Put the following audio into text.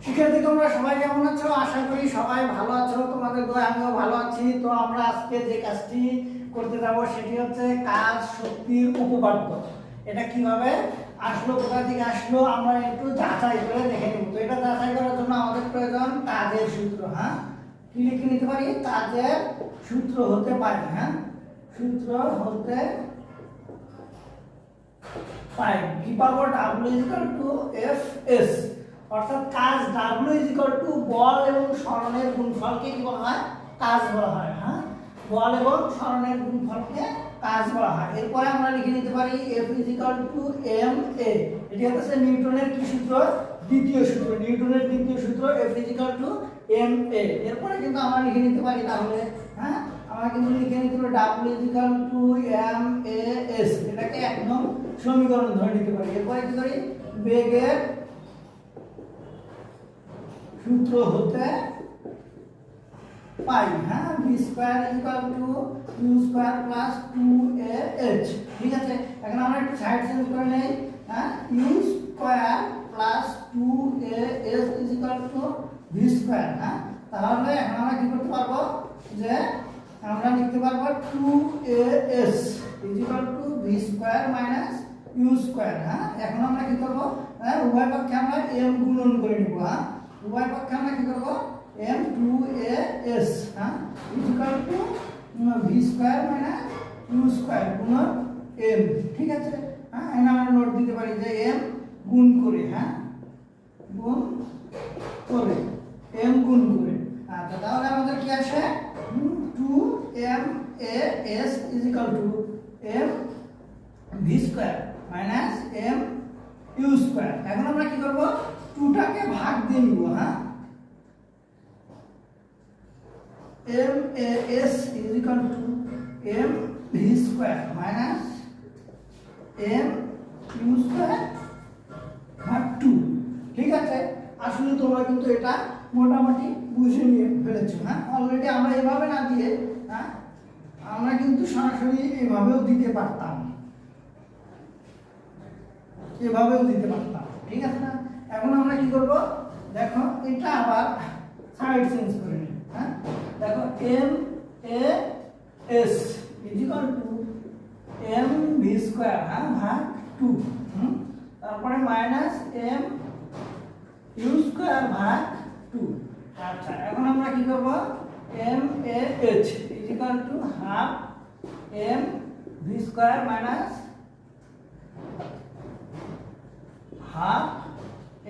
শিক্ষার্থী তোমরা সবাই কেমন আছো? আশা করি সবাই ভালো আছো। তোমাদের দোয়ায় আমিও ভালো আছি। তো আমরা আজকে যে কাজটি করতে যাব সেটি হচ্ছে কাজ শক্তির উপপাদ্য। এটা কিভাবে আসলো, কোথা থেকে আসলো আমরা একটু যাচাই করে দেখে নেব। তো এটা যাচাই করার জন্য আমাদের প্রয়োজন কাজের সূত্র। হ্যাঁ, কি লিখে নিতে পারি? কাজের সূত্র হতে পারে। হ্যাঁ, সূত্র হতে পাই কি পাবো? W=F(s) অর্থাৎ কাজ W= বল এবং সরণের গুণফলকে কি বলা হয়? কাজ বলা হয়। হ্যাঁ, বল এবং সরণের গুণফলকে কাজ বলা হয়। এরপরে আমরা লিখে নিতে পারি F=ma। এটি হচ্ছে নিউটনের কি সূত্র? দ্বিতীয় সূত্র। নিউটনের দ্বিতীয় সূত্র F=ma। এরপরে কিন্তু আমরা লিখে নিতে পারি তাহলে, হ্যাঁ, আমরা কিন্তু লিখে নিতে পারি W=mas। এটাকে এক নং সমীকরণ ধরে নিতে পারি। এরপরে কি করি? বেগের সূত্র হতে পাই। হ্যাঁ, v²=u² + 2ah। ঠিক আছে, এখন আমরা একটু সাইড চেঞ্জ করে নেই। হ্যাঁ, u² + 2as v²। হ্যাঁ, তাহলে এখন আমরা কি করতে পারবো? যে আমরা লিখতে পারবো 2as v² - u²। হ্যাঁ, এখন আমরা কি করব? উভয় পক্ষে আমরা m গুণন করে নিব। হ্যাঁ, উভয় পক্ষে আমরা কি করব? m 2as, হ্যাঁ, v² - u² গুণন m। ঠিক আছে, হ্যাঁ, এখানে আমরা নোট দিতে পারি যে m গুণ করে। হ্যাঁ, গুণ করে, m গুণ করে। আচ্ছা, তাহলে আমাদের কি আসে? 2mas m v² - m u²। এখন আমরা কি করব? 2টাকে ভাগ দিয়ে নিব। হ্যাঁ, mas m v² - m u²/2। ঠিক আছে, আসলে তোমরা কিন্তু এটা মোটামুটি বুঝে নিয়ে ফেলেছো। হ্যাঁ, অলরেডি আমরা এভাবে না দিয়ে, হ্যাঁ, আমরা কিন্তু সরাসরি এভাবেও দিতে পারতাম, এভাবেও দিতে পারতাম। ঠিক আছে না? এখন আমরা কি করব? দেখো, এটা আবার সাইড চেঞ্জ করে নিই। হ্যাঁ, দেখো mas m v², হ্যাঁ, ভাগ 2। তারপরে মাইনাস m u²/2। আচ্ছা, এখন আমরা কি করব? mah ½ m v² - ½